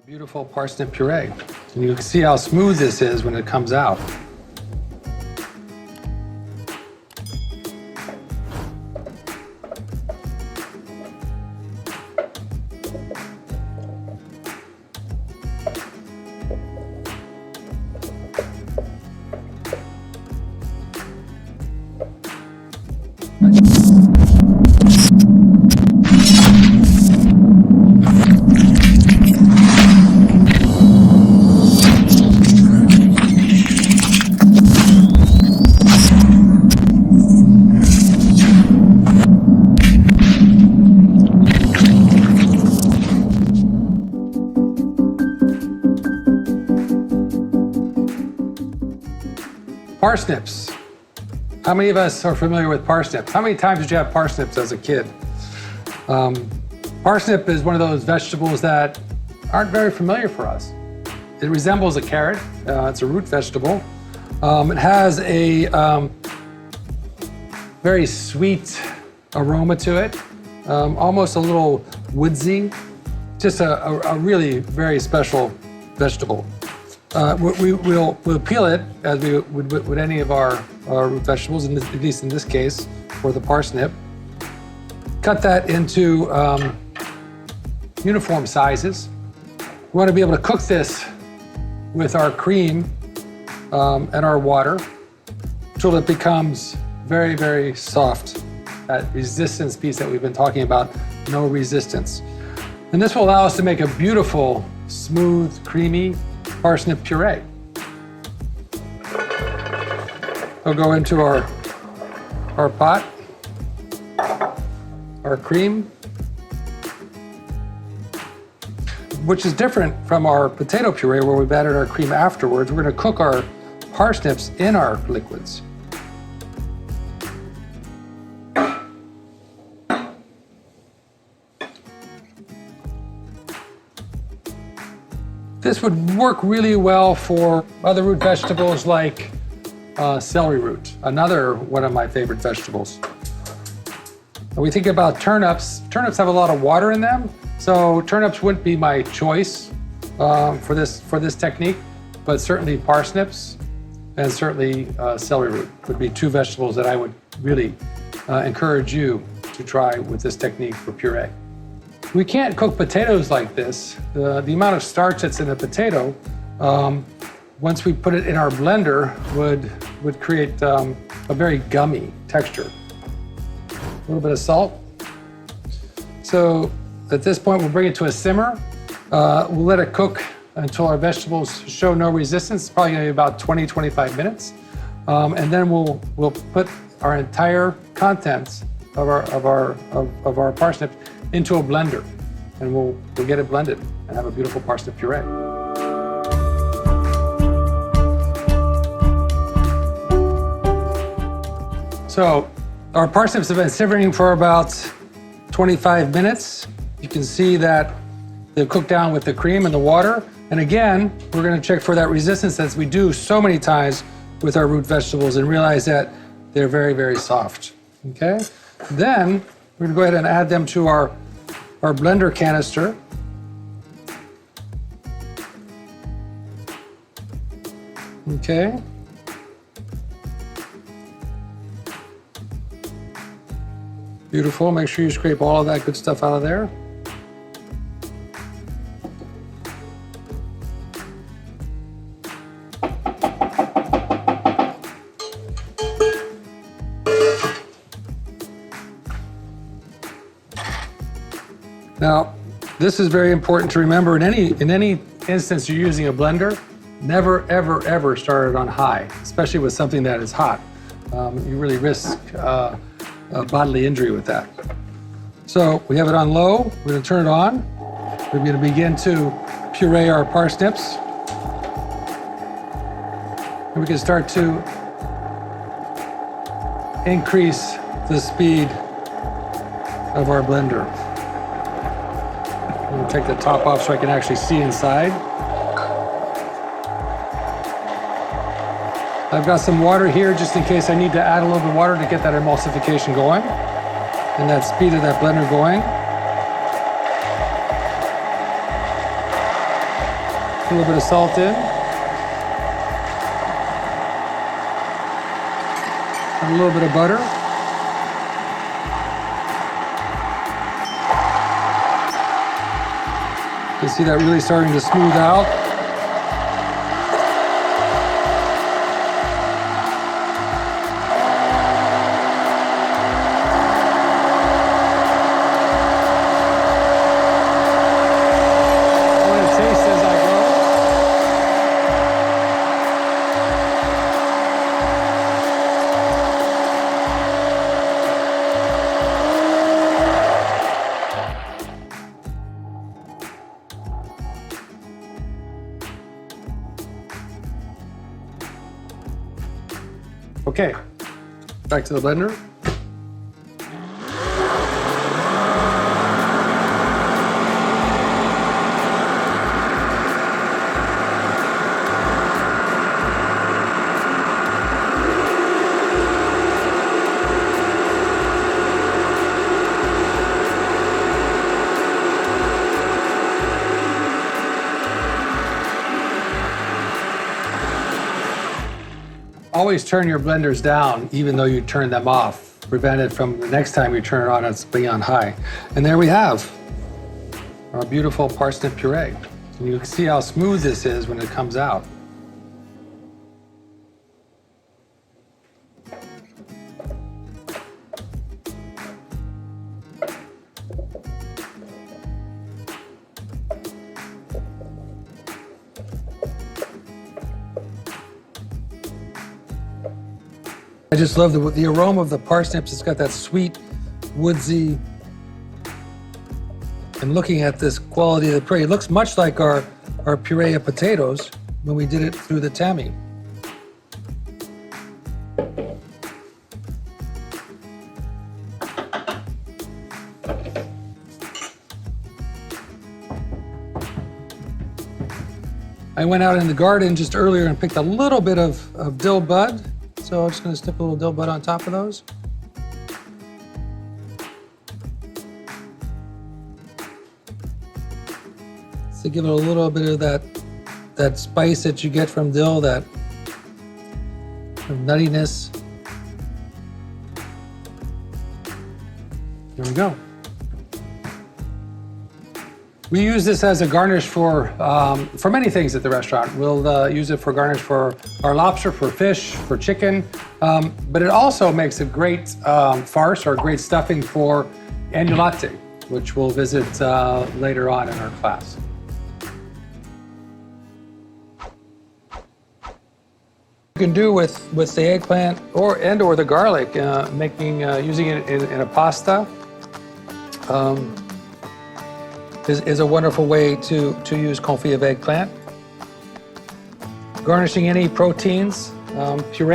Beautiful parsnip puree. And you can see how smooth this is when it comes out. Parsnips. How many of us are familiar with parsnips? How many times did you have parsnips as a kid? Parsnip is one of those vegetables that aren't very familiar for us. It resembles a carrot. It's a root vegetable. It has a very sweet aroma to it, almost a little woodsy, just a really very special vegetable. We'll peel it as we would with any of our root vegetables, at least in this case, for the parsnip. Cut that into uniform sizes. We want to be able to cook this with our cream and our water until it becomes very, very soft. That resistance piece that we've been talking about, no resistance. And this will allow us to make a beautiful, smooth, creamy parsnip puree. We'll go into our pot, our cream, which is different from our potato puree where we've added our cream afterwards. We're going to cook our parsnips in our liquids. This would work really well for other root vegetables like celery root, another one of my favorite vegetables. When we think about turnips, turnips have a lot of water in them, so turnips wouldn't be my choice for this technique, but certainly parsnips and certainly celery root would be two vegetables that I would really encourage you to try with this technique for puree. We can't cook potatoes like this. The amount of starch that's in a potato, once we put it in our blender, would create a very gummy texture. A little bit of salt. So at this point, we'll bring it to a simmer. We'll let it cook until our vegetables show no resistance. It's probably gonna be about 20-25 minutes. And then we'll put our entire contents of our parsnip into a blender, and we'll get it blended and have a beautiful parsnip puree. So our parsnips have been simmering for about 25 minutes. You can see that they've cooked down with the cream and the water. And again, we're going to check for that resistance as we do so many times with our root vegetables and realize that they're very, very soft. Okay? Then we're going to go ahead and add them to our blender canister. Okay. Beautiful. Make sure you scrape all of that good stuff out of there. Now, this is very important to remember. In any instance you're using a blender, never, ever, ever start it on high, especially with something that is hot. You really risk bodily injury with that. So we have it on low. We're going to turn it on. We're going to begin to puree our parsnips. And we can start to increase the speed of our blender. I'm going to take the top off so I can actually see inside. I've got some water here just in case I need to add a little bit of water to get that emulsification going and that speed of that blender going. A little bit of salt in. And a little bit of butter. You see that really starting to smooth out. I want to taste as I go. Okay, back to the blender. Always turn your blenders down, even though you turn them off. Prevent it from the next time you turn it on, it's being on high. And there we have our beautiful parsnip puree. And you can see how smooth this is when it comes out. I just love the aroma of the parsnips. It's got that sweet, woodsy, and looking at this quality of the puree, it looks much like our puree of potatoes when we did it through the tammy. I went out in the garden just earlier and picked a little bit of dill bud. So I'm just going to snip a little dill bud on top of those. To give it a little bit of that spice that you get from dill, that nuttiness. There we go. We use this as a garnish for many things at the restaurant. We'll use it for garnish for our lobster, for fish, for chicken, but it also makes a great farce or a great stuffing for agnolotte, which we'll visit later on in our class. You can do with the eggplant or the garlic, using it in a pasta. Is a wonderful way to use confit of eggplant. Garnishing any proteins, puree.